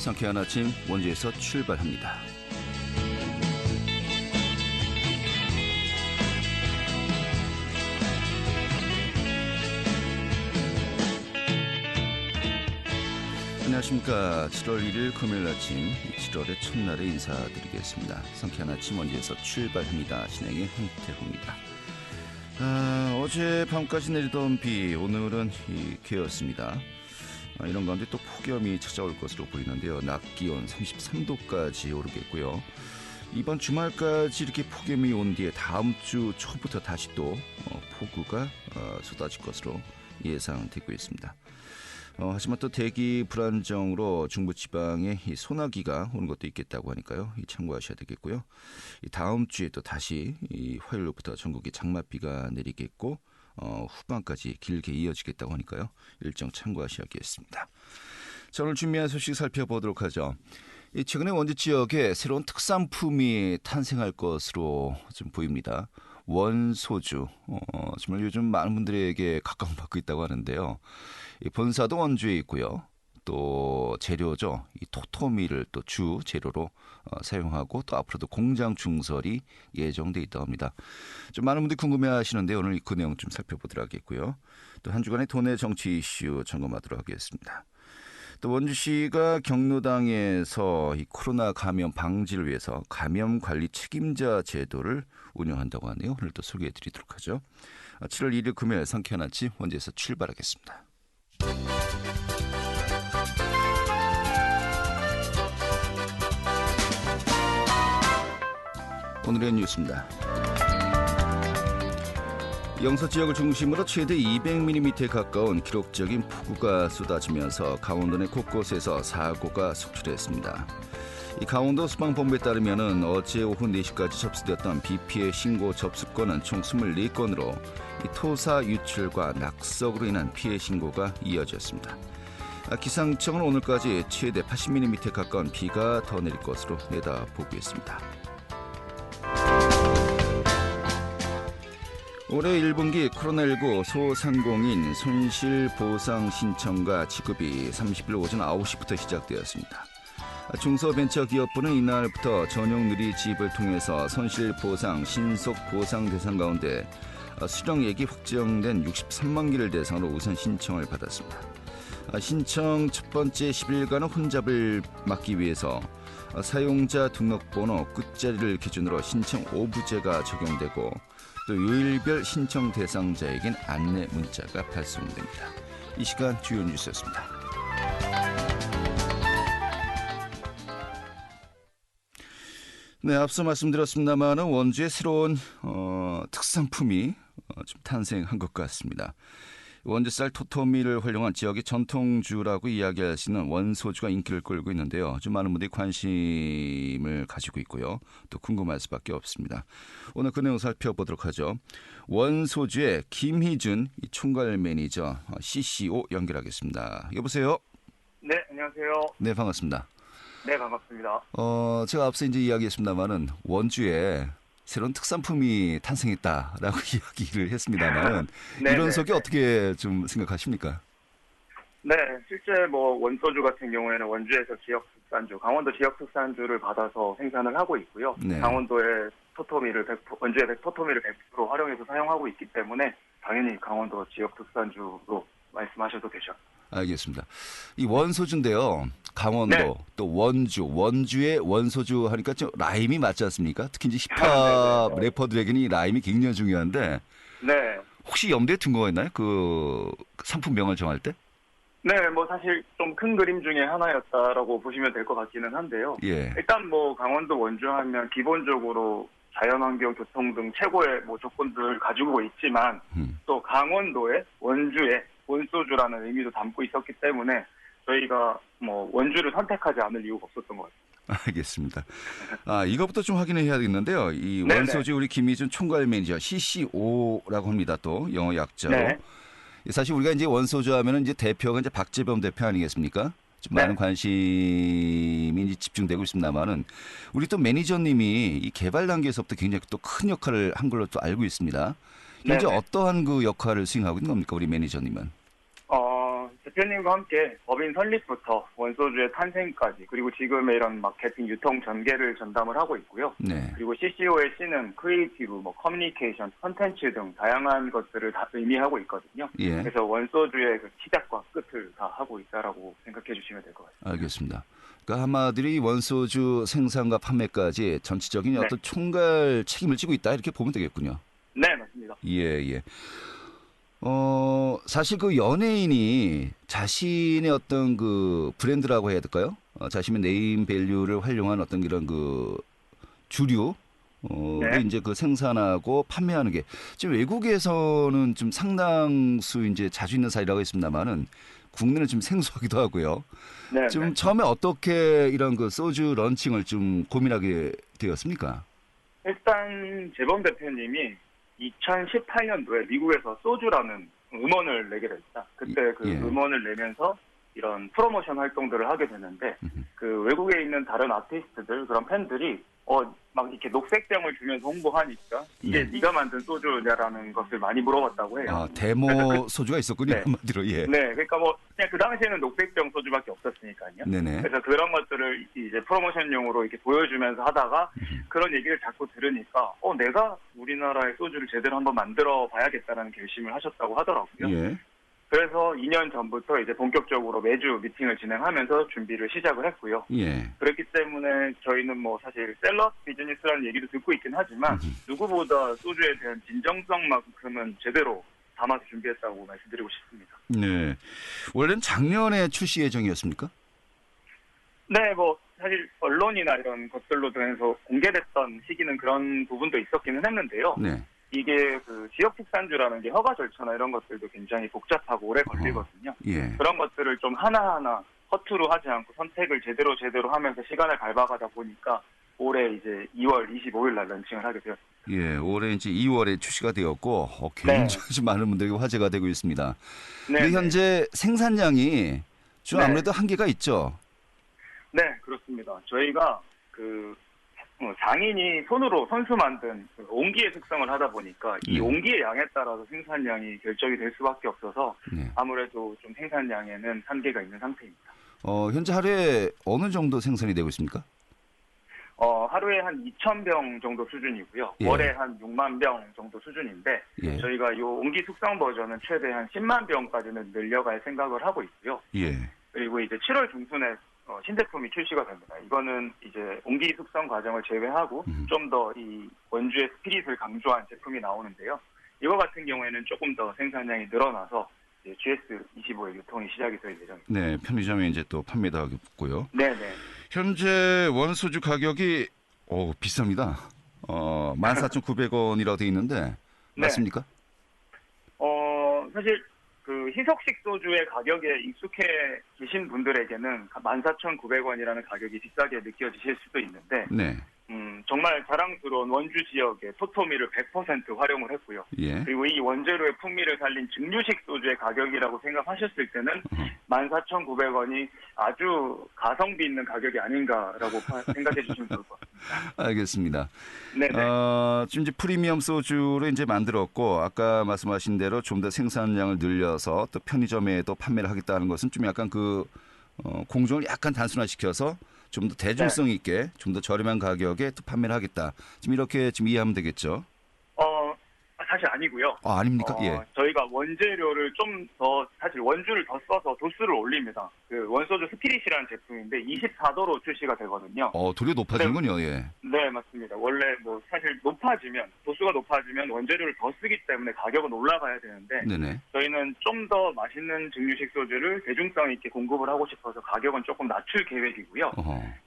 상쾌한 아침 원주에서 출발합니다. 안녕하십니까. 7월 1일 금요일 아침 7월의 첫날에 인사드리겠습니다. 상쾌한 아침 원주에서 출발합니다. 진행의 황태호입니다. 어제 밤까지 내리던 비 오늘은 개었습니다. 이런 가운데 또 폭염이 찾아올 것으로 보이는데요. 낮 기온 33도까지 오르겠고요. 이번 주말까지 이렇게 폭염이 온 뒤에 다음 주 초부터 다시 또 폭우가 쏟아질 것으로 예상되고 있습니다. 하지만 또 대기 불안정으로 중부지방에 이 소나기가 오는 것도 있겠다고 하니까요. 참고하셔야 되겠고요. 다음 주에 또 다시 화요일부터 전국에 장맛비가 내리겠고 후반까지 길게 이어지겠다고 하니까요. 일정 참고하셔야겠습니다. 자, 오늘 준비한 소식 살펴보도록 하죠. 최근에 원주 지역에 새로운 특산품이 탄생할 것으로 좀 보입니다. 원소주. 정말 요즘 많은 분들에게 각광받고 있다고 하는데요. 본사도 원주에 있고요. 또 재료죠. 이 토토미를 또 주 재료로 사용하고 또 앞으로도 공장 증설이 예정돼 있다고 합니다. 좀 많은 분들이 궁금해하시는데 오늘 그 내용 좀 살펴보도록 하겠고요. 또 한 주간의 도내 정치 이슈 점검하도록 하겠습니다. 또 원주시가 경로당에서 이 코로나 감염 방지를 위해서 감염 관리 책임자 제도를 운영한다고 하네요. 오늘 또 소개해드리도록 하죠. 7월 1일 금요일 상쾌한 아침 원주에서 출발하겠습니다. 오늘의 뉴스입니다. 영서 지역을 중심으로 최대 200mm에 가까운 기록적인 폭우가 쏟아지면서 강원도 내 곳곳에서 사고가 속출했습니다. 이 강원도 소방본부에 따르면 어제 오후 4시까지 접수되었던 비 피해 신고 접수건은 총 24건으로 토사 유출과 낙석으로 인한 피해 신고가 이어졌습니다. 기상청은 오늘까지 최대 80mm에 가까운 비가 더 내릴 것으로 내다보고 있습니다. 올해 1분기 코로나19 소상공인 손실보상 신청과 지급이 30일 오전 9시부터 시작되었습니다. 중소벤처기업부는 이날부터 전용 누리집을 통해서 손실보상 신속 보상 대상 가운데 수령액이 확정된 63만 개를 대상으로 우선 신청을 받았습니다. 신청 첫 번째 10일간은 혼잡을 막기 위해서 사용자 등록번호 끝자리를 기준으로 신청 오부제가 적용되고 또 요일별 신청 대상자에겐 안내 문자가 발송됩니다. 이 시간 주요 뉴스였습니다. 네, 앞서 말씀드렸습니다만 원주에 새로운 특산품이 좀 탄생한 것 같습니다. 원주쌀 토토미를 활용한 지역의 전통주라고 이야기할 수 있는 원소주가 인기를 끌고 있는데요. 좀 많은 분들이 관심을 가지고 있고요. 또 궁금할 수밖에 없습니다. 오늘 그 내용 살펴보도록 하죠. 원소주의 김희준 총괄 매니저 CCO 연결하겠습니다. 여보세요? 네, 안녕하세요. 네, 반갑습니다. 네, 반갑습니다. 제가 앞서 이제 이야기했습니다만은 원주에 새로운 특산품이 탄생했다라고 이야기를 했습니다만 이런 속에 어떻게 좀 생각하십니까? 네, 실제 원소주 같은 경우에는 원주에서 지역 특산주, 강원도 지역 특산주를 받아서 생산을 하고 있고요. 네. 강원도의 토토미를 원주의 토토미를 100% 활용해서 사용하고 있기 때문에 당연히 강원도 지역 특산주로 말씀하셔도 되죠. 알겠습니다. 이 원소주인데요. 강원도 네. 또 원주의 원소주 하니까 좀 라임이 맞지 않습니까? 특히 이제 힙합 래퍼들에게는 이 라임이 굉장히 중요한데 네. 혹시 염두에 둔 거가 있나요? 그 상품명을 정할 때? 네, 사실 좀 큰 그림 중에 하나였다라고 보시면 될 것 같기는 한데요. 예. 일단 강원도 원주 하면 기본적으로 자연환경, 교통 등 최고의 조건들을 가지고 있지만 또 강원도의 원주에 원소주라는 의미도 담고 있었기 때문에 저희가 원주를 선택하지 않을 이유가 없었던 것 같습니다. 알겠습니다. 이것부터 좀 확인해야 되겠는데요. 이 원소주 우리 김희준 총괄 매니저 CCO라고 합니다. 또 영어 약자로. 네. 사실 우리가 이제 원소주 하면은 이제 대표가 이제 박재범 대표 아니겠습니까? 좀 많은 관심이 이제 집중되고 있습니다만은 우리 또 매니저님이 이 개발 단계에서부터 굉장히 또 큰 역할을 한 걸로 또 알고 있습니다. 현재 어떠한 그 역할을 수행하고 있는 겁니까, 우리 매니저님은? 대표님과 함께 법인 설립부터 원소주의 탄생까지 그리고 지금의 이런 마케팅 유통 전개를 전담을 하고 있고요. 네. 그리고 CCO의 C는 크리에이티브, 커뮤니케이션, 컨텐츠 등 다양한 것들을 다 의미하고 있거든요. 예. 그래서 원소주의 그 시작과 끝을 다 하고 있다라고 생각해 주시면 될 것 같습니다. 알겠습니다. 그러니까 한마디로 이 원소주 생산과 판매까지 전체적인 네. 어떤 총괄 책임을 지고 있다 이렇게 보면 되겠군요. 네, 맞습니다. 예. 사실 그 연예인이 자신의 어떤 그 브랜드라고 해야 될까요? 자신의 네임 밸류를 활용한 어떤 이런 그 주류 네. 이제 그 생산하고 판매하는 게 지금 외국에서는 좀 상당수 이제 자주 있는 사례라고 했습니다만은 국내는 좀 생소하기도 하고요. 네. 좀 네. 처음에 어떻게 이런 그 소주 런칭을 좀 고민하게 되었습니까? 일단 재범 대표님이 2018년도에 미국에서 소주라는 음원을 내게 됐다. 그때 그 예. 음원을 내면서 이런 프로모션 활동들을 하게 되는데 그 외국에 있는 다른 아티스트들 그런 팬들이 막 이렇게 녹색병을 주면서 홍보하니까 이게 네가 만든 소주냐라는 것을 많이 물어봤다고 해요. 아, 데모 소주가 있었군요. 네. 한마디로 예. 네, 그러니까 뭐 그냥 그 당시에는 녹색병 소주밖에 없었으니까요. 네네. 그래서 그런 것들을 이제 프로모션용으로 이렇게 보여주면서 하다가 그런 얘기를 자꾸 들으니까 내가 우리나라의 소주를 제대로 한번 만들어 봐야겠다라는 결심을 하셨다고 하더라고요. 예. 그래서 2년 전부터 이제 본격적으로 매주 미팅을 진행하면서 준비를 시작을 했고요. 예. 그렇기 때문에 저희는 뭐 사실 셀럽 비즈니스라는 얘기도 듣고 있긴 하지만 누구보다 소주에 대한 진정성만큼은 제대로 담아서 준비했다고 말씀드리고 싶습니다. 네. 원래는 작년에 출시 예정이었습니까? 네, 뭐 사실 언론이나 이런 것들로 통해서 공개됐던 시기는 그런 부분도 있었기는 했는데요. 네. 이게 그 지역 특산주라는 게 허가 절차나 이런 것들도 굉장히 복잡하고 오래 걸리거든요. 예. 그런 것들을 좀 하나하나 허투루 하지 않고 선택을 제대로 하면서 시간을 밟아가다 보니까 올해 이제 2월 25일 날 런칭을 하게 되었습니다. 예, 올해 이제 2월에 출시가 되었고 굉장히 좀 많은 분들에게 화제가 되고 있습니다. 네. 근데 현재 생산량이 좀 네. 아무래도 한계가 있죠. 네, 그렇습니다. 저희가 그 장인이 손으로 손수 만든 그 옹기의 숙성을 하다 보니까 이 네. 옹기의 양에 따라서 생산량이 결정이 될 수밖에 없어서 네. 아무래도 좀 생산량에는 한계가 있는 상태입니다. 현재 하루에 어느 정도 생산이 되고 있습니까? 하루에 한 2,000병 정도 수준이고요. 예. 월에 한 6만 병 정도 수준인데 예. 저희가 요 옹기 숙성 버전은 최대 한 10만 병까지는 늘려갈 생각을 하고 있고요. 예. 그리고 이제 7월 중순에 신제품이 출시가 됩니다. 이거는 이제 옹기 숙성 과정을 제외하고 좀 더 이 원주의 스피릿을 강조한 제품이 나오는데요. 이거 같은 경우에는 조금 더 생산량이 늘어나서 이제 GS25의 유통이 시작이 될 예정입니다. 네, 편의점에 이제 또 판매도 하겠고요. 네네. 현재 원소주 가격이 비쌉니다. 14,900원이라고 되어 있는데 네. 맞습니까? 사실 그 희석식 소주의 가격에 익숙해 계신 분들에게는 14,900원이라는 가격이 비싸게 느껴지실 수도 있는데 네. 정말 자랑스러운 원주 지역의 토토미를 100% 활용을 했고요. 예. 그리고 이 원재료의 풍미를 살린 증류식 소주의 가격이라고 생각하셨을 때는 14,900원이 아주 가성비 있는 가격이 아닌가라고 생각해 주시면 좋을 것 같습니다. 알겠습니다. 네네. 지금 이제 프리미엄 소주를 이제 만들었고 아까 말씀하신 대로 좀 더 생산량을 늘려서 또 편의점에도 판매를 하겠다는 것은 좀 약간 그 공정을 약간 단순화시켜서 좀 더 대중성 있게 좀 더 저렴한 가격에 또 판매를 하겠다. 지금 이렇게 지금 이해하면 되겠죠? 사실 아니고요. 아닙니까? 예. 저희가 원재료를 좀 더 사실 원주를 더 써서 도수를 올립니다. 그 원소주 스피릿이라는 제품인데 24도로 출시가 되거든요. 도리어 높아지는군요. 예. 네, 맞습니다. 원래 뭐 사실 도수가 높아지면 원재료를 더 쓰기 때문에 가격은 올라가야 되는데 네네. 저희는 좀 더 맛있는 증류식 소주를 대중성 있게 공급을 하고 싶어서 가격은 조금 낮출 계획이고요.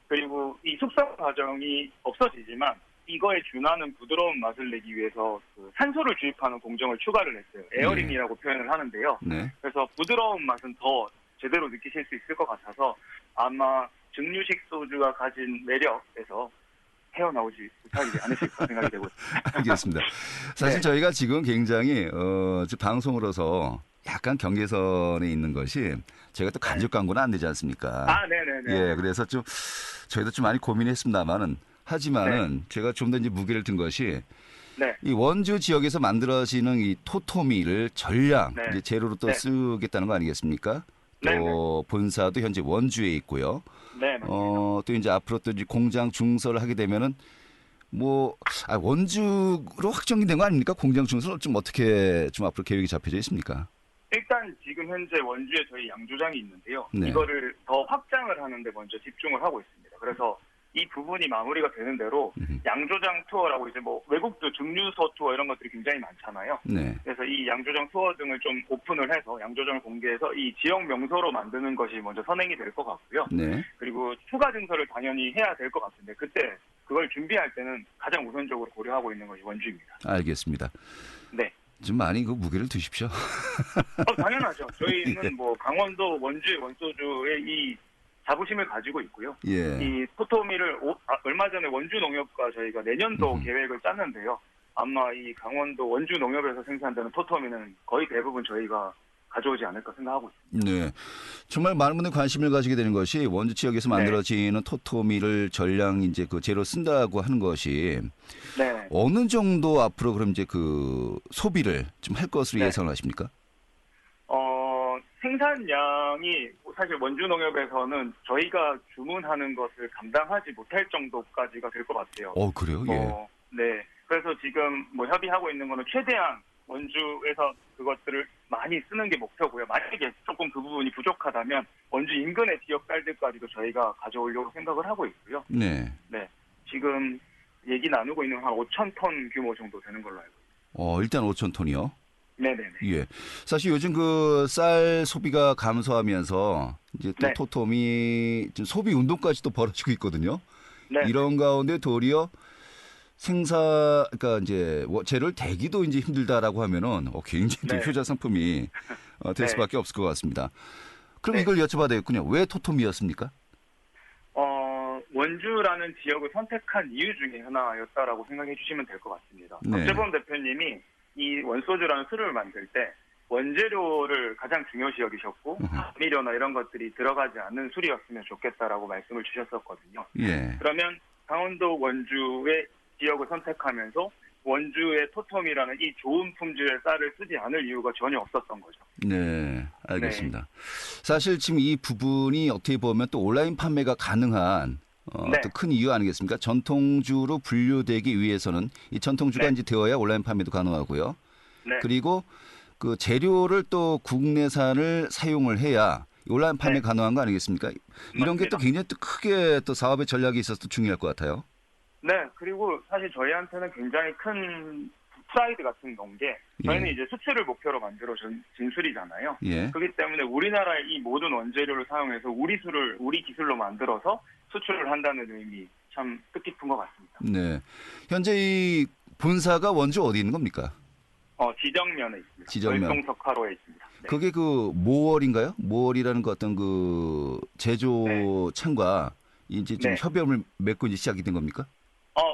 그리고 이 숙성 과정이 없어지지만 이거에 준하는 부드러운 맛을 내기 위해서 그 산소를 주입하는 공정을 추가를 했어요. 에어링이라고 표현을 하는데요. 네. 그래서 부드러운 맛은 더 제대로 느끼실 수 있을 것 같아서 아마 증류식 소주가 가진 매력에서 헤어나오지 못하지 않으실까 생각이 되고 있습니다. 알겠습니다. 사실 네. 저희가 지금 굉장히 지금 방송으로서 약간 경계선에 있는 것이 저희가 또 간접 광고는 안 되지 않습니까? 네네네. 예, 그래서 좀 저희도 좀 많이 고민했습니다만은 하지만은 제가 좀 더 이제 무게를 든 것이 이 원주 지역에서 만들어지는 이 토토미를 전량 이제 재료로 또 쓰겠다는 거 아니겠습니까? 또 네네. 본사도 현재 원주에 있고요. 네. 또 이제 앞으로 또 이제 공장 중설을 하게 되면은 원주로 확정이 된 거 아닙니까? 공장 중설 좀 어떻게 좀 앞으로 계획이 잡혀져 있습니까? 일단 지금 현재 원주에 저희 양조장이 있는데요. 네. 이거를 더 확장을 하는데 먼저 집중을 하고 있습니다. 그래서 이 부분이 마무리가 되는 대로 양조장 투어라고 이제 뭐 외국도 증류소 투어 이런 것들이 굉장히 많잖아요. 네. 그래서 이 양조장 투어 등을 좀 오픈을 해서 양조장을 공개해서 이 지역 명소로 만드는 것이 먼저 선행이 될 것 같고요. 네. 그리고 추가 증설을 당연히 해야 될 것 같은데 그때 그걸 준비할 때는 가장 우선적으로 고려하고 있는 것이 원주입니다. 알겠습니다. 네. 좀 많이 그 무게를 드십시오. 당연하죠. 저희는 뭐 강원도 원주의 원소주의 이 자부심을 가지고 있고요. 예. 이 토토미를 얼마 전에 원주 농협과 저희가 내년도 계획을 짰는데요. 아마 이 강원도 원주 농협에서 생산되는 토토미는 거의 대부분 저희가 가져오지 않을까 생각하고 있습니다. 네. 정말 많은 분들이 관심을 가지게 되는 것이 원주 지역에서 만들어지는 토토미를 전량 이제 그 재료 쓴다고 하는 것이 네. 어느 정도 앞으로 그럼 이제 그 소비를 좀 할 것으로 네. 예상을 하십니까? 생산량이 사실 원주 농협에서는 저희가 주문하는 것을 감당하지 못할 정도까지가 될 것 같아요. 그래요? 예. 네. 그래서 지금 뭐 협의하고 있는 거는 최대한 원주에서 그것들을 많이 쓰는 게 목표고요. 만약에 조금 그 부분이 부족하다면 원주 인근의 지역 쌀들까지도 저희가 가져오려고 생각을 하고 있고요. 네. 네. 지금 얘기 나누고 있는 한 5천 톤 규모 정도 되는 걸로 알고 있습니다. 일단 5천 톤이요. 네네네. 예. 사실 요즘 그 쌀 소비가 감소하면서 이제 또 네. 토토미 지금 소비 운동까지 또 벌어지고 있거든요. 네. 이런 가운데 도리어 그러니까 이제 재료를 대기도 이제 힘들다라고 하면은 굉장히 또 네. 효자 상품이 될 네. 수밖에 없을 것 같습니다. 그럼 네. 이걸 여쭤봐야 되겠군요. 왜 토토미였습니까? 원주라는 지역을 선택한 이유 중에 하나였다라고 생각해 주시면 될 것 같습니다. 네. 박재범 대표님이 이 원소주라는 술을 만들 때 원재료를 가장 중요시 여기셨고 감미료나 이런 것들이 들어가지 않는 술이었으면 좋겠다라고 말씀을 주셨었거든요. 예. 그러면 강원도 원주의 지역을 선택하면서 원주의 토톰이라는 이 좋은 품질의 쌀을 쓰지 않을 이유가 전혀 없었던 거죠. 네, 알겠습니다. 사실 지금 이 부분이 어떻게 보면 또 온라인 판매가 가능한 네. 또 큰 이유 아니겠습니까? 전통주로 분류되기 위해서는 이 전통주가 네. 이제 되어야 온라인 판매도 가능하고요. 네. 그리고 그 재료를 또 국내산을 사용을 해야 온라인 판매 네. 가능한 거 아니겠습니까? 이런 게 또 맞습니다. 굉장히 또 크게 또 사업의 전략이 있어서 중요할 것 같아요. 네, 그리고 사실 저희한테는 굉장히 큰 프라이드 같은 건 게 저희는 예. 이제 수출을 목표로 만들어 진술이잖아요. 예. 그렇기 때문에 우리나라의 이 모든 원재료를 사용해서 우리 술을 우리 기술로 만들어서 수출을 한다는 의미 참 뜻깊은 것 같습니다. 네. 현재 이 본사가 원주 어디 있는 겁니까? 지정면에 있습니다. 지정면. 월동석화로에 있습니다. 네. 그게 그 모월인가요? 모월이라는 그 어떤 그 제조창과 이제 좀 네. 협업을 맺고 이제 시작이 된 겁니까?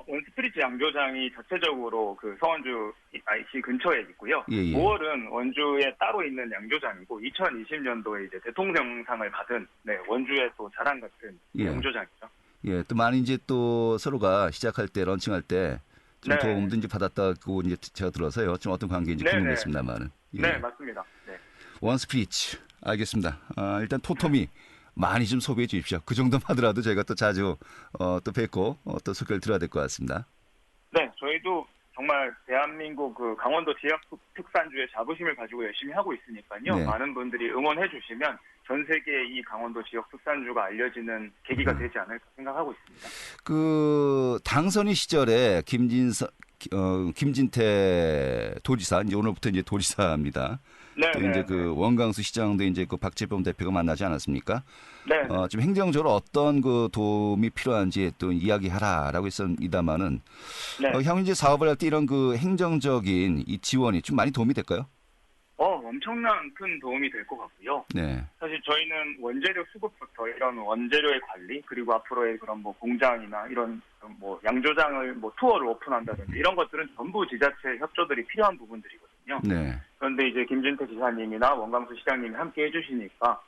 원스프리츠 양조장이 자체적으로 그 서원주 IC 근처에 있고요. 예, 예. 5월은 원주에 따로 있는 양조장이고 2020년도에 이제 대통령상을 받은 원주의 또 자랑 같은 예. 양조장이죠. 예, 또 많이 이제 또 서로가 시작할 때 런칭할 때 좀 네. 도움도 이제 받았다고 이제 제가 들어서요. 좀 어떤 관계인지 네, 궁금했습니다만은. 예. 네, 맞습니다. 네. 원스프리츠 알겠습니다. 일단 토토미 많이 좀 소비해 주십시오. 그 정도만 하더라도 저희가 또 자주 또 뵙고 또 소개를 들어야 될 것 같습니다. 네, 저희도 정말 대한민국 그 강원도 지역 특산주의 자부심을 가지고 열심히 하고 있으니까요. 네. 많은 분들이 응원해 주시면 전 세계에 이 강원도 지역 특산주가 알려지는 계기가 되지 않을까 생각하고 있습니다. 그 당선인 시절에 김진태 도지사 이제 오늘부터 이제 도지사입니다. 네, 또 이제 그 원광수 시장도 이제 그 박재범 대표가 만나지 않았습니까? 네. 좀 행정적으로 어떤 그 도움이 필요한지 또 이야기하라라고 했습니다만은 네. 향후 이제 사업을 할 때 이런 그 행정적인 이 지원이 좀 많이 도움이 될까요? 엄청난 큰 도움이 될 것 같고요. 네. 사실 저희는 원재료 수급부터 이런 원재료의 관리 그리고 앞으로의 그런 뭐 공장이나 이런 뭐 양조장을 뭐 투어를 오픈한다든지 이런 것들은 전부 지자체 협조들이 필요한 부분들이거든요. 네. 그런데 이제 김진태 지사님이나 원광수 시장님이 함께 해주시니까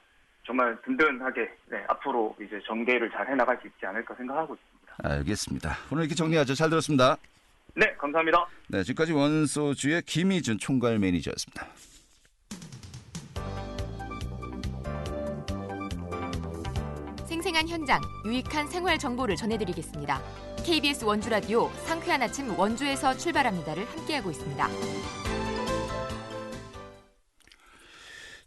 정말 든든하게 앞으로 이제 전개를 잘 해나갈 수 있지 않을까 생각하고 있습니다. 알겠습니다. 오늘 이렇게 정리하죠. 잘 들었습니다. 네, 감사합니다. 네, 지금까지 원소주의 김희준 총괄 매니저였습니다. 생생한 현장, 유익한 생활 정보를 전해드리겠습니다. KBS 원주라디오 상쾌한 아침 원주에서 출발합니다를 함께하고 있습니다.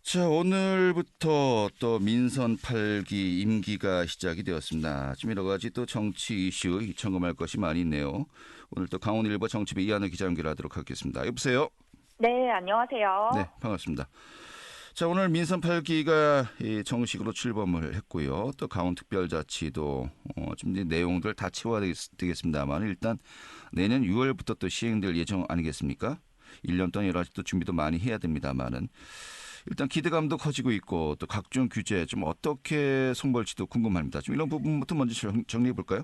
자, 오늘부터 또 민선 8기 임기가 시작이 되었습니다. 지금 여러 가지 또 정치 이슈 점검할 것이 많이 있네요. 오늘 또 강원일보 정치부 이한우 기자 연결하도록 하겠습니다. 여보세요? 네, 안녕하세요. 네, 반갑습니다. 자, 오늘 민선 8기가 정식으로 출범을 했고요. 또 강원특별자치도 좀 이제 내용들 다 채워야 되겠습니다만 일단 내년 6월부터 또 시행될 예정 아니겠습니까? 1년 동안 여러 가지 또 준비도 많이 해야 됩니다만은 일단 기대감도 커지고 있고 또 각종 규제 좀 어떻게 손볼지도 궁금합니다. 좀 이런 부분부터 먼저 정리해 볼까요?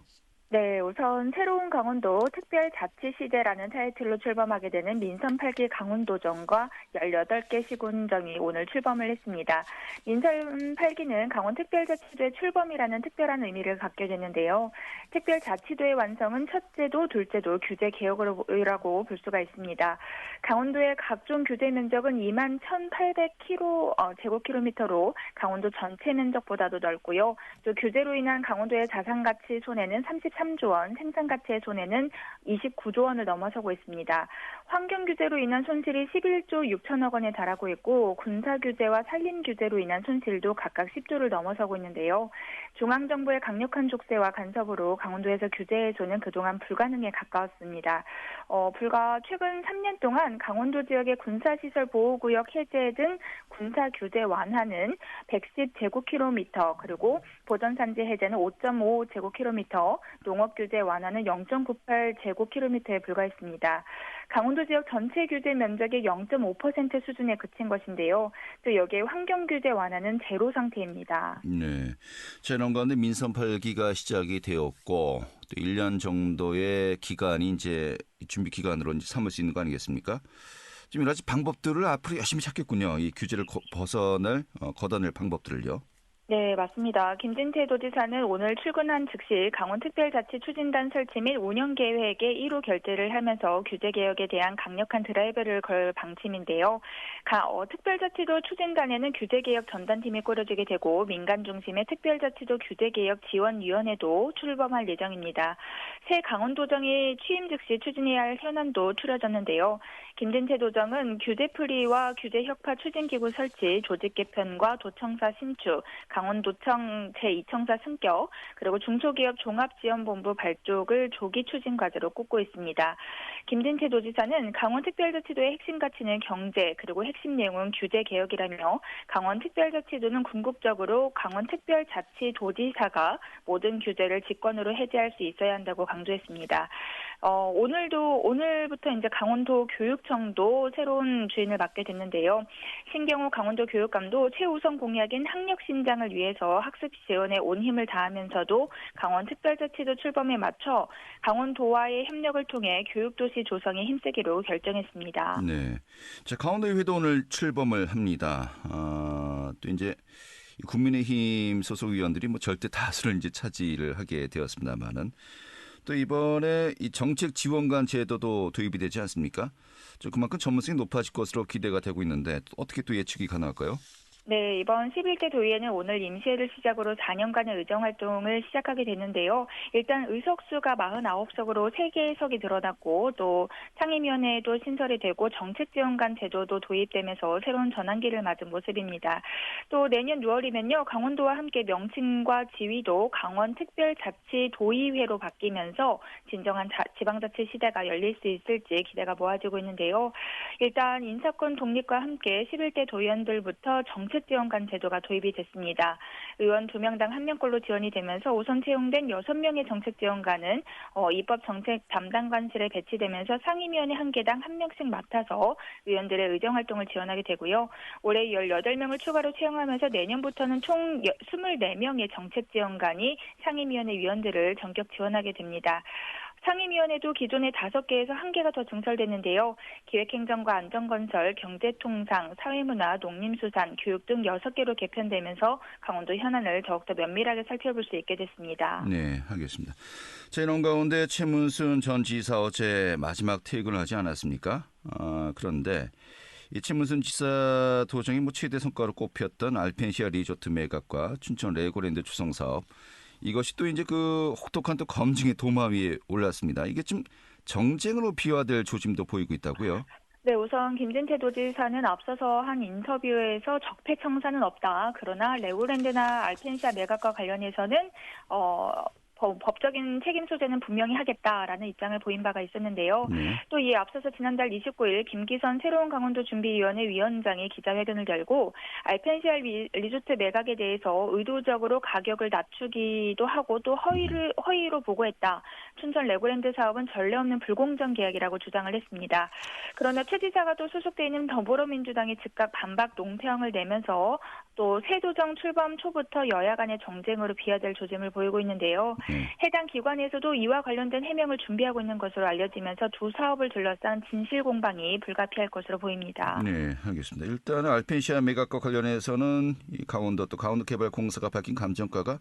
네, 우선 새로운 강원도 특별자치시대라는 타이틀로 출범하게 되는 민선 8기 강원도정과 18개 시군정이 오늘 출범을 했습니다. 민선 8기는 강원특별자치도의 출범이라는 특별한 의미를 갖게 되는데요. 특별자치도의 완성은 첫째도 둘째도 규제 개혁이라고 볼 수가 있습니다. 강원도의 각종 규제 면적은 2만 1,800제곱킬로미터로 강원도 전체 면적보다도 넓고요. 또 규제로 인한 강원도의 자산가치 손해는 33조 원, 생산가치의 손해는 29조 원을 넘어서고 있습니다. 환경규제로 인한 손실이 11조 6천억 원에 달하고 있고 군사규제와 산림규제로 인한 손실도 각각 10조를 넘어서고 있는데요. 중앙정부의 강력한 족쇄와 간섭으로 강원도에서 규제 해소는 그동안 불가능에 가까웠습니다. 불과 최근 3년 동안 강원도 지역의 군사시설 보호구역 해제 등 군사규제 완화는 110제곱킬로미터 그리고 보전산지 해제는 5.5제곱킬로미터, 농업규제 완화는 0.98제곱킬로미터에 불과했습니다. 강원도 지역 전체 규제 면적의 0.5% 수준에 그친 것인데요. 또 여기에 환경규제 완화는 제로 상태입니다. 네. 자, 이런 가운데 민선 8기가 시작이 되었고 또 1년 정도의 기간이 이제 준비 기간으로 이제 삼을 수 있는 거 아니겠습니까? 지금 여러 가지 방법들을 앞으로 열심히 찾겠군요. 이 규제를 걷어낼 방법들을요. 네, 맞습니다. 김진태 도지사는 오늘 출근한 즉시 강원특별자치 추진단 설치 및 운영 계획의 1호 결재를 하면서 규제 개혁에 대한 강력한 드라이브를 걸 방침인데요. 특별자치도 추진단에는 규제개혁 전담팀이 꾸려지게 되고 민간 중심의 특별자치도 규제개혁 지원위원회도 출범할 예정입니다. 새 강원도정이 취임 즉시 추진해야 할 현안도 추려졌는데요. 김진태 도정은 규제풀이와 규제혁파 추진기구 설치, 조직 개편과 도청사 신축, 강원도청 제2청사 승격, 그리고 중소기업 종합지원본부 발족을 조기 추진 과제로 꼽고 있습니다. 김진태 도지사는 강원특별자치도의 핵심 가치는 경제, 그리고 핵심 내용은 규제개혁이라며 강원특별자치도는 궁극적으로 강원특별자치도지사가 모든 규제를 직권으로 해제할 수 있어야 한다고 강조했습니다. 오늘부터 이제 강원도 교육청도 새로운 주인을 맡게 됐는데요. 신경호 강원도 교육감도 최우선 공약인 학력 신장을 위해서 학습 지원에 온 힘을 다하면서도 강원특별자치도 출범에 맞춰 강원도와의 협력을 통해 교육도시 조성에 힘쓰기로 결정했습니다. 네, 자, 강원도의회도 오늘 출범을 합니다. 또 이제 국민의힘 소속 의원들이 뭐 절대 다수를 이제 차지를 하게 되었습니다만은. 또 이번에 이 정책 지원관 제도도 도입이 되지 않습니까? 그만큼 전문성이 높아질 것으로 기대가 되고 있는데 어떻게 또 예측이 가능할까요? 네, 이번 11대 도의회는 오늘 임시회를 시작으로 4년간의 의정활동을 시작하게 되는데요. 일단 의석수가 49석으로 3개의 석이 늘어났고 또 상임위원회도 신설이 되고 정책지원관 제도도 도입되면서 새로운 전환기를 맞은 모습입니다. 또 내년 6월이면요. 강원도와 함께 명칭과 지위도 강원특별자치도의회로 바뀌면서 진정한 지방자치 시대가 열릴 수 있을지 기대가 모아지고 있는데요. 일단 인사권 독립과 함께 11대 도의원들부터 정책지원관 제도가 도입이 됐습니다. 의원 2명당 1명꼴로 지원이 되면서 우선 채용된 6명의 정책지원관은 입법 정책 담당관실에 배치되면서 상임위원회 1개당 1명씩 맡아서 의원들의 의정활동을 지원하게 되고요. 올해 18명을 추가로 채용하면서 내년부터는 총 24명의 정책지원관이 상임위원회 위원들을 전격 지원하게 됩니다. 상임위원회도 기존의 5개에서 1개가 더 증설됐는데요. 기획행정과 안전건설, 경제통상, 사회문화, 농림수산, 교육 등 6개로 개편되면서 강원도 현안을 더욱더 면밀하게 살펴볼 수 있게 됐습니다. 네, 알겠습니다. 자, 이런 가운데 최문순 전 지사 어제 마지막 퇴근을 하지 않았습니까? 그런데 이 최문순 지사 도정이 최대 성과로 꼽혔던 알펜시아 리조트 매각과 춘천 레고랜드 조성 사업, 이것이 또 이제 그 혹독한 또 검증의 도마 위에 올랐습니다. 이게 좀 정쟁으로 비화될 조짐도 보이고 있다고요? 네, 우선 김진태 도지사는 앞서서 한 인터뷰에서 적폐청산은 없다. 그러나 레고랜드나 알펜시아 매각과 관련해서는 법적인 책임 소재는 분명히 하겠다라는 입장을 보인 바가 있었는데요. 또 이에 앞서서 지난달 29일 김기선 새로운 강원도 준비위원회 위원장이 기자회견을 열고 알펜시아 리조트 매각에 대해서 의도적으로 가격을 낮추기도 하고 또 허위로 보고했다. 춘천 레고랜드 사업은 전례 없는 불공정 계약이라고 주장을 했습니다. 그러나 최 지사가 또 소속돼 있는 더불어민주당이 즉각 반박 논평을 내면서 또 새 도정 출범 초부터 여야 간의 정쟁으로 비화될 조짐을 보이고 있는데요. 해당 기관에서도 이와 관련된 해명을 준비하고 있는 것으로 알려지면서 두 사업을 둘러싼 진실 공방이 불가피할 것으로 보입니다. 네, 알겠습니다. 일단은 알펜시아 매각과 관련해서는 이 강원도 개발공사가 밝힌 감정가가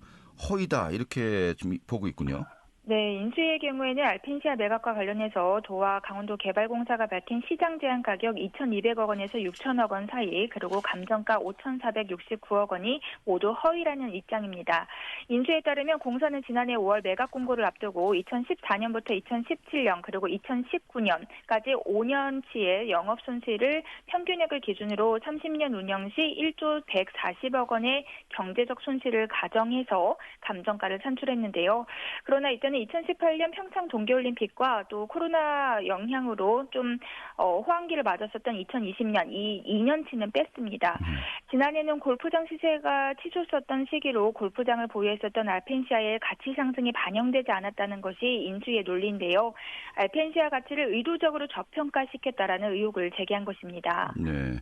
허위다 이렇게 좀 보고 있군요. 네, 인수위의 경우에는 알펜시아 매각과 관련해서 도와 강원도 개발공사가 밝힌 시장 제한 가격 2,200억 원에서 6천억 원 사이, 그리고 감정가 5,469억 원이 모두 허위라는 입장입니다. 인수에 따르면 공사는 지난해 5월 매각 공고를 앞두고 2014년부터 2017년 그리고 2019년까지 5년치의 영업 손실을 평균액을 기준으로 30년 운영 시 1조 140억 원의 경제적 손실을 가정해서 감정가를 산출했는데요. 그러나 이때는 2018년 평창 동계올림픽과 또 코로나 영향으로 좀 호황기를 맞았었던 2020년 이 2년치는 뺐습니다. 지난해는 골프장 시세가 치솟았던 시기로 골프장을 보유했었던 알펜시아의 가치 상승이 반영되지 않았다는 것이 인수의 논리인데요. 알펜시아 가치를 의도적으로 저평가시켰다라는 의혹을 제기한 것입니다. 네,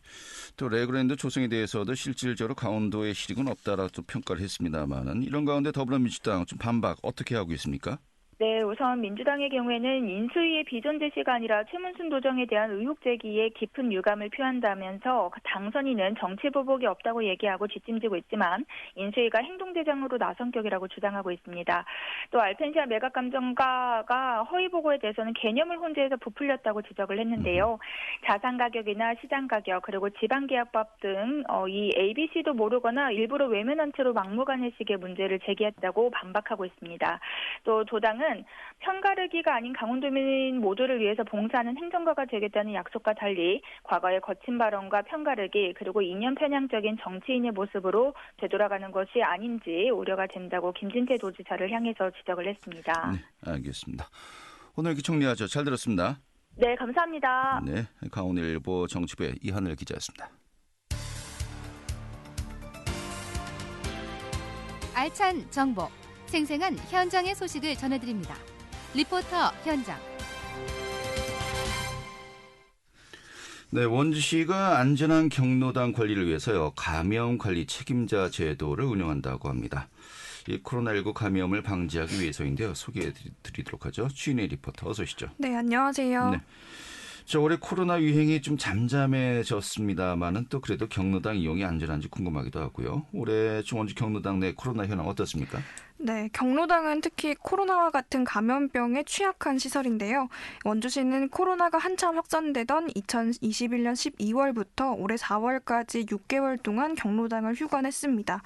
또 레고랜드 조성에 대해서도 실질적으로 강원도에 실익은 없다라고 평가를 했습니다만은 이런 가운데 더불어민주당 좀 반박 어떻게 하고 있습니까? 네, 우선 민주당의 경우에는 인수위의 비전 제시가 아니라 최문순 도정에 대한 의혹 제기에 깊은 유감을 표한다면서 당선인은 정치 보복이 없다고 얘기하고 뒷짐지고 있지만 인수위가 행동대장으로 나선 격이라고 주장하고 있습니다. 또 알펜시아 매각 감정가가 허위 보고에 대해서는 개념을 혼재해서 부풀렸다고 지적을 했는데요. 자산 가격이나 시장 가격 그리고 지방계약법 등 이 ABC도 모르거나 일부러 외면한 채로 막무가내식의 문제를 제기했다고 반박하고 있습니다. 또 도당은 편가르기가 아닌 강원도민 모두를 위해서 봉사하는 행정가가 되겠다는 약속과 달리 과거의 거친 발언과 편가르기 그리고 이념 편향적인 정치인의 모습으로 되돌아가는 것이 아닌지 우려가 된다고 김진태 도지사를 향해서 지적을 했습니다. 네, 알겠습니다. 오늘 이렇게 정리하죠. 잘 들었습니다. 네, 감사합니다. 네, 강원일보 정치부의 이하늘 기자였습니다. 알찬 정보, 생생한 현장의 소식을 전해드립니다. 리포터 현장. 네, 원주시가 안전한 경로당 관리를 위해서요 감염 관리 책임자 제도를 운영한다고 합니다. 이 코로나19 감염을 방지하기 위해서인데요. 소개해드리도록 하죠. 취인의 리포터 어서 오시죠. 네, 안녕하세요. 네. 올해 코로나 유행이 좀 잠잠해졌습니다만은 또 그래도 경로당 이용이 안전한지 궁금하기도 하고요. 올해 원주 경로당 내 코로나 현황 어떻습니까? 네, 경로당은 특히 코로나와 같은 감염병에 취약한 시설인데요. 원주시는 코로나가 한참 확산되던 2021년 12월부터 올해 4월까지 6개월 동안 경로당을 휴관했습니다.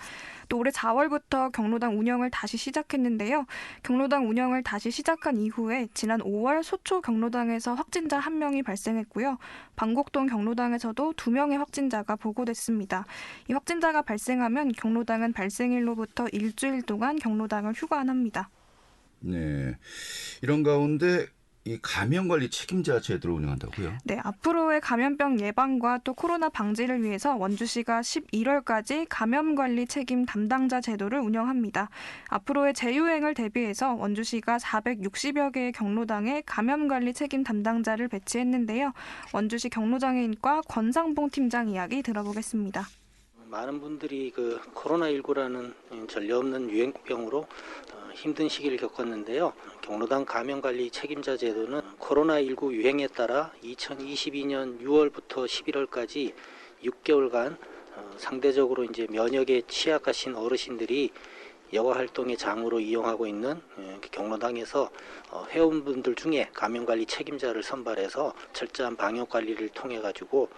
또 올해 4월부터 경로당 운영을 다시 시작했는데요. 경로당 운영을 다시 시작한 이후에 지난 5월 소초 경로당에서 확진자 1명이 발생했고요. 방곡동 경로당에서도 2명의 확진자가 보고됐습니다. 이 확진자가 발생하면 경로당은 발생일로부터 일주일 동안 경로당을 휴관합니다. 네, 이런 가운데 이 감염관리 책임자 제도를 운영한다고요? 네, 앞으로의 감염병 예방과 또 코로나 방지를 위해서 원주시가 11월까지 감염관리 책임 담당자 제도를 운영합니다. 앞으로의 재유행을 대비해서 원주시가 460여 개의 경로당에 감염관리 책임 담당자를 배치했는데요. 원주시 경로장애인과 권상봉 팀장 이야기 들어보겠습니다. 많은 분들이 그 코로나19라는 전례 없는 유행병으로 힘든 시기를 겪었는데요. 경로당 감염관리 책임자 제도는 코로나19 유행에 따라 2022년 6월부터 11월까지 6개월간 상대적으로 이제 면역에 취약하신 어르신들이 여가 활동의 장으로 이용하고 있는 경로당에서 회원분들 중에 감염관리 책임자를 선발해서 철저한 방역 관리를 통해 가지고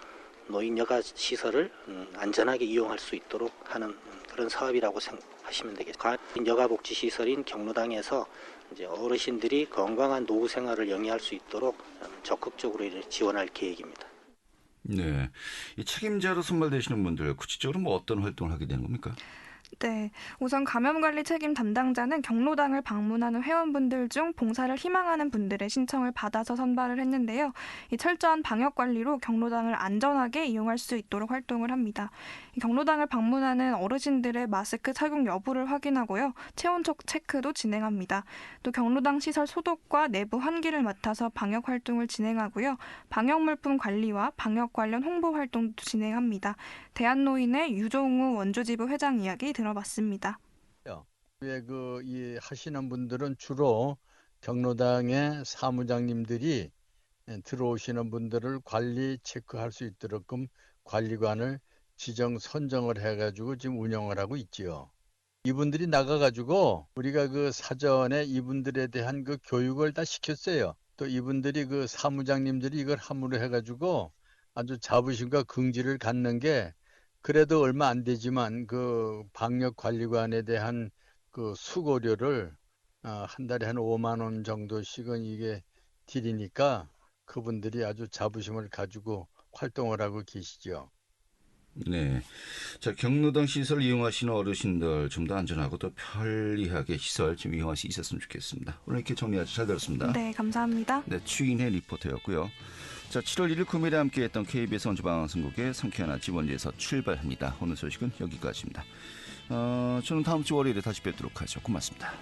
노인 여가 시설을 안전하게 이용할 수 있도록 하는 그런 사업이라고 생각하시면 되겠습니다. 여가복지 시설인 경로당에서 이제 어르신들이 건강한 노후 생활을 영위할 수 있도록 적극적으로 지원할 계획입니다. 네, 이 책임자로 선발되시는 분들 구체적으로 뭐 어떤 활동을 하게 되는 겁니까? 네, 우선 감염관리 책임 담당자는 경로당을 방문하는 회원분들 중 봉사를 희망하는 분들의 신청을 받아서 선발을 했는데요. 이 철저한 방역관리로 경로당을 안전하게 이용할 수 있도록 활동을 합니다. 이 경로당을 방문하는 어르신들의 마스크 착용 여부를 확인하고요. 체온 체크도 진행합니다. 또 경로당 시설 소독과 내부 환기를 맡아서 방역 활동을 진행하고요. 방역물품 관리와 방역 관련 홍보 활동도 진행합니다. 대한노인의 유종우 원주지부 회장 이야기 들어봤습니다. 이 하시는 분들은 주로 경로당의 사무장님들이 들어오시는 분들을 관리 체크할 수 있도록 관리관을 지정 선정을 해가지고 지금 운영을 하고 있지요. 이분들이 나가가지고 우리가 사전에 이분들에 대한 교육을 다 시켰어요. 또 이분들이 사무장님들이 이걸 함으로 해가지고 아주 자부심과 긍지를 갖는 게 그래도 얼마 안 되지만 방역관리관에 대한 수고료를 한 달에 한 5만 원 정도씩은 이게 드리니까 그분들이 아주 자부심을 가지고 활동을 하고 계시죠. 네, 자 경로당 시설 이용하시는 어르신들 좀 더 안전하고 더 편리하게 시설 좀 이용할 수 있었으면 좋겠습니다. 오늘 이렇게 정리 아주 잘 들었습니다. 네, 감사합니다. 네, 추인혜 리포터였고요. 자, 7월 1일 금요일에 함께했던 KBS 원주방송국의 상쾌한 아침 원주에서 출발합니다. 오늘 소식은 여기까지입니다. 저는 다음 주 월요일에 다시 뵙도록 하죠. 고맙습니다.